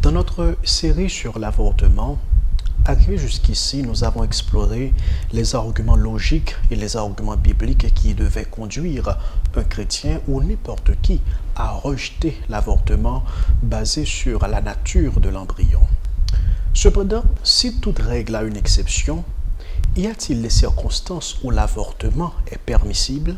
Dans notre série sur l'avortement, arrivé jusqu'ici, nous avons exploré les arguments logiques et les arguments bibliques qui devaient conduire un chrétien ou n'importe qui à rejeter l'avortement basé sur la nature de l'embryon. Cependant, si toute règle a une exception, y a-t-il des circonstances où l'avortement est permissible?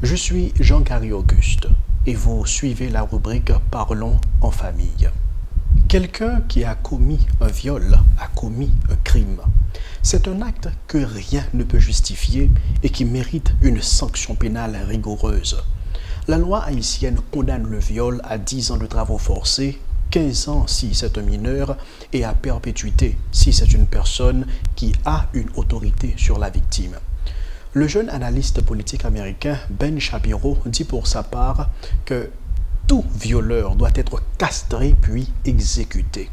Je suis Jean-Carrie Auguste et vous suivez la rubrique Parlons en famille. Quelqu'un qui a commis un viol a commis un crime. C'est un acte que rien ne peut justifier et qui mérite une sanction pénale rigoureuse. La loi haïtienne condamne le viol à 10 ans de travaux forcés, 15 ans si c'est un mineur et à perpétuité si c'est une personne qui a une autorité sur la victime. Le jeune analyste politique américain Ben Shapiro dit pour sa part que tout violeur doit être castré puis exécuté.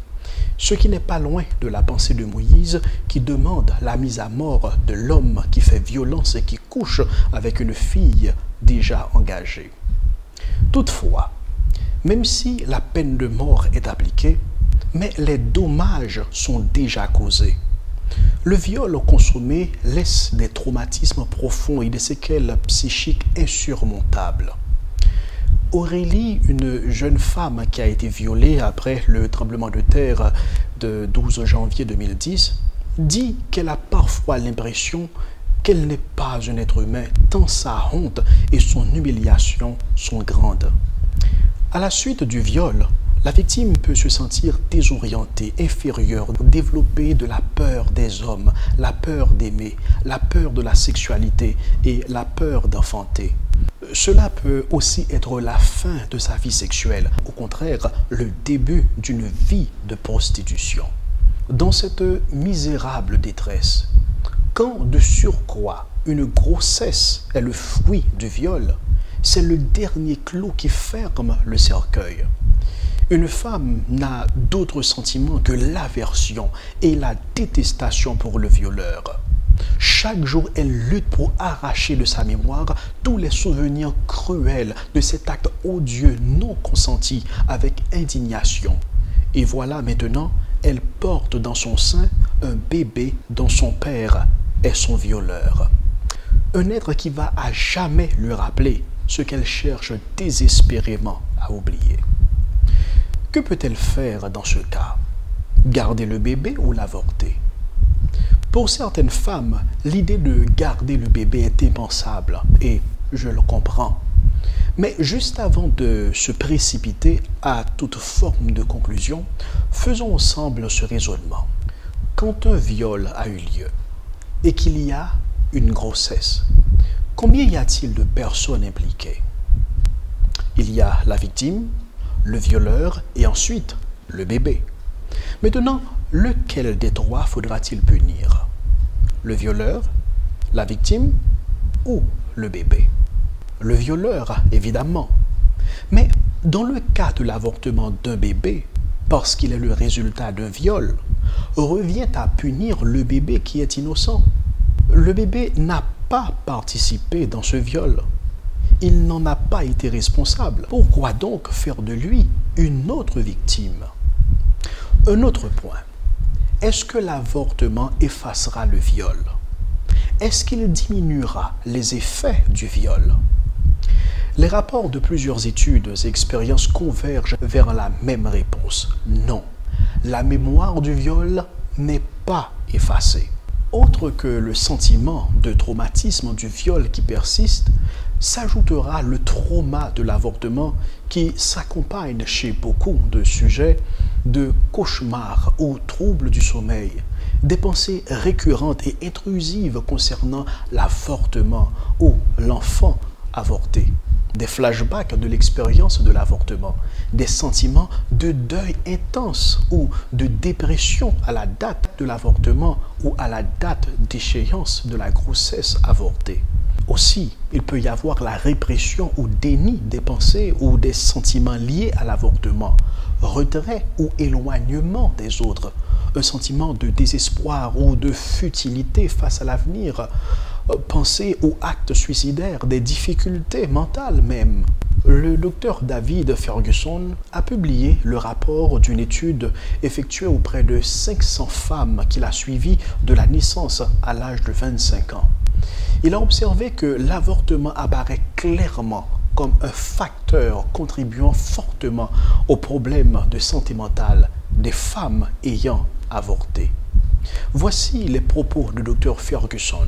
Ce qui n'est pas loin de la pensée de Moïse qui demande la mise à mort de l'homme qui fait violence et qui couche avec une fille déjà engagée. Toutefois, même si la peine de mort est appliquée, mais les dommages sont déjà causés. Le viol consommé laisse des traumatismes profonds et des séquelles psychiques insurmontables. Aurélie, une jeune femme qui a été violée après le tremblement de terre de 12 janvier 2010, dit qu'elle a parfois l'impression qu'elle n'est pas un être humain, tant sa honte et son humiliation sont grandes. À la suite du viol, la victime peut se sentir désorientée, inférieure, développer de la peur des hommes, la peur d'aimer, la peur de la sexualité et la peur d'enfanter. Cela peut aussi être la fin de sa vie sexuelle, au contraire, le début d'une vie de prostitution. Dans cette misérable détresse, quand de surcroît une grossesse est le fruit du viol, c'est le dernier clou qui ferme le cercueil. Une femme n'a d'autre sentiment que l'aversion et la détestation pour le violeur. Chaque jour, elle lutte pour arracher de sa mémoire tous les souvenirs cruels de cet acte odieux non consenti avec indignation. Et voilà maintenant, elle porte dans son sein un bébé dont son père est son violeur. Un être qui va à jamais lui rappeler ce qu'elle cherche désespérément à oublier. Que peut-elle faire dans ce cas? Garder le bébé ou l'avorter? Pour certaines femmes, l'idée de garder le bébé est impensable et je le comprends. Mais juste avant de se précipiter à toute forme de conclusion, faisons ensemble ce raisonnement. Quand un viol a eu lieu et qu'il y a une grossesse, combien y a-t-il de personnes impliquées? Il y a la victime, le violeur et ensuite le bébé. Maintenant, lequel des trois faudra-t-il punir? Le violeur, la victime ou le bébé? Le violeur, évidemment. Mais dans le cas de l'avortement d'un bébé, parce qu'il est le résultat d'un viol, revient à punir le bébé qui est innocent. Le bébé n'a pas participé dans ce viol. Il n'en a pas été responsable. Pourquoi donc faire de lui une autre victime? Un autre point. Est-ce que l'avortement effacera le viol? Est-ce qu'il diminuera les effets du viol? Les rapports de plusieurs études et expériences convergent vers la même réponse. Non, la mémoire du viol n'est pas effacée. Autre que le sentiment de traumatisme du viol qui persiste, s'ajoutera le trauma de l'avortement qui s'accompagne chez beaucoup de sujets de cauchemars ou troubles du sommeil, des pensées récurrentes et intrusives concernant l'avortement ou l'enfant avorté, des flashbacks de l'expérience de l'avortement, des sentiments de deuil intense ou de dépression à la date de l'avortement ou à la date d'échéance de la grossesse avortée. Aussi, il peut y avoir la répression ou déni des pensées ou des sentiments liés à l'avortement, retrait ou éloignement des autres, un sentiment de désespoir ou de futilité face à l'avenir, pensée ou acte suicidaire, des difficultés mentales même. Le docteur David Ferguson a publié le rapport d'une étude effectuée auprès de 500 femmes qu'il a suivies de la naissance à l'âge de 25 ans. Il a observé que l'avortement apparaît clairement comme un facteur contribuant fortement aux problèmes de santé mentale des femmes ayant avorté. Voici les propos du docteur Ferguson.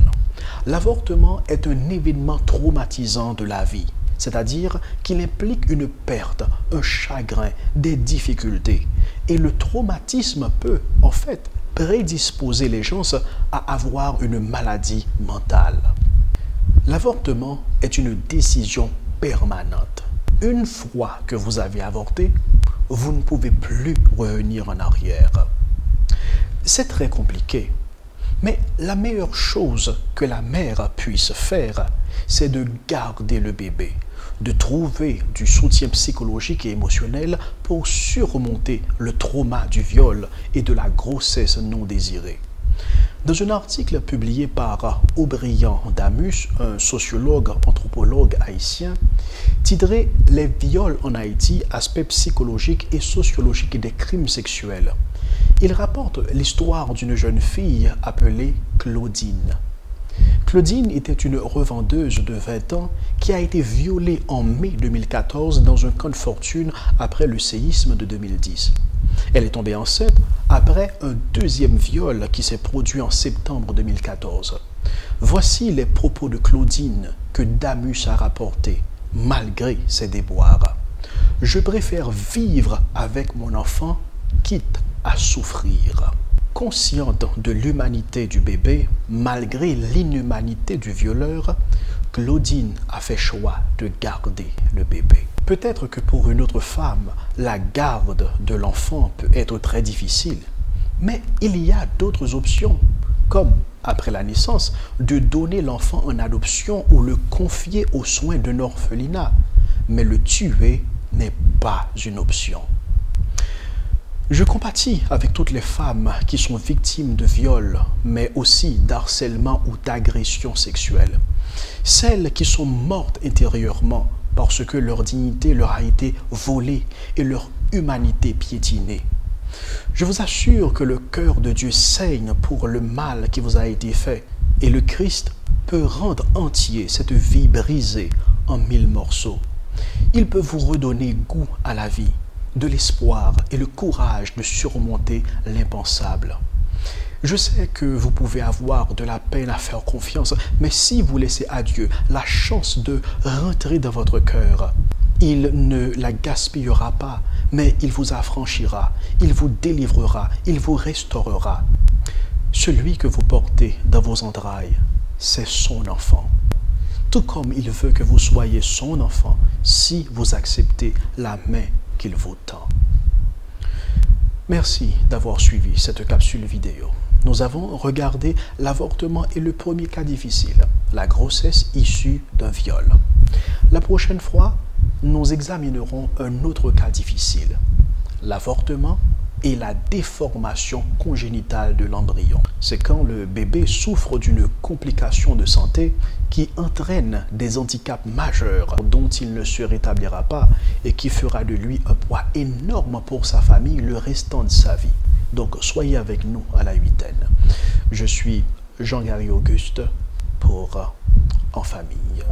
L'avortement est un événement traumatisant de la vie, c'est-à-dire qu'il implique une perte, un chagrin, des difficultés. Et le traumatisme peut, en fait, prédisposer les gens à avoir une maladie mentale. L'avortement est une décision permanente. Une fois que vous avez avorté, vous ne pouvez plus revenir en arrière. C'est très compliqué, mais la meilleure chose que la mère puisse faire, c'est de garder le bébé, de trouver du soutien psychologique et émotionnel pour surmonter le trauma du viol et de la grossesse non désirée. Dans un article publié par Aubrian Damus, un sociologue, anthropologue haïtien, titré « Les viols en Haïti, aspects psychologiques et sociologiques des crimes sexuels », il rapporte l'histoire d'une jeune fille appelée Claudine. Claudine était une revendeuse de 20 ans qui a été violée en mai 2014 dans un camp de fortune après le séisme de 2010. Elle est tombée enceinte après un deuxième viol qui s'est produit en septembre 2014. Voici les propos de Claudine que Damus a rapportés, malgré ses déboires. « Je préfère vivre avec mon enfant, quitte à souffrir. » Consciente de l'humanité du bébé, malgré l'inhumanité du violeur, Claudine a fait choix de garder le bébé. Peut-être que pour une autre femme, la garde de l'enfant peut être très difficile, mais il y a d'autres options, comme, après la naissance, de donner l'enfant en adoption ou le confier aux soins d'un orphelinat. Mais le tuer n'est pas une option. Je compatis avec toutes les femmes qui sont victimes de viols, mais aussi d'harcèlement ou d'agression sexuelle. Celles qui sont mortes intérieurement parce que leur dignité leur a été volée et leur humanité piétinée. Je vous assure que le cœur de Dieu saigne pour le mal qui vous a été fait, et le Christ peut rendre entier cette vie brisée en 1000 morceaux. Il peut vous redonner goût à la vie, de l'espoir et le courage de surmonter l'impensable. Je sais que vous pouvez avoir de la peine à faire confiance, mais si vous laissez à Dieu la chance de rentrer dans votre cœur, il ne la gaspillera pas, mais il vous affranchira, il vous délivrera, il vous restaurera. Celui que vous portez dans vos entrailles, c'est son enfant. Tout comme il veut que vous soyez son enfant si vous acceptez la main qu'il vous tend. Merci d'avoir suivi cette capsule vidéo. Nous avons regardé l'avortement et le premier cas difficile, la grossesse issue d'un viol. La prochaine fois, nous examinerons un autre cas difficile, l'avortement et la déformation congénitale de l'embryon. C'est quand le bébé souffre d'une complication de santé qui entraîne des handicaps majeurs dont il ne se rétablira pas et qui fera de lui un poids énorme pour sa famille le restant de sa vie. Donc soyez avec nous à la 8e. Je suis Jean-Gary Auguste pour En Famille.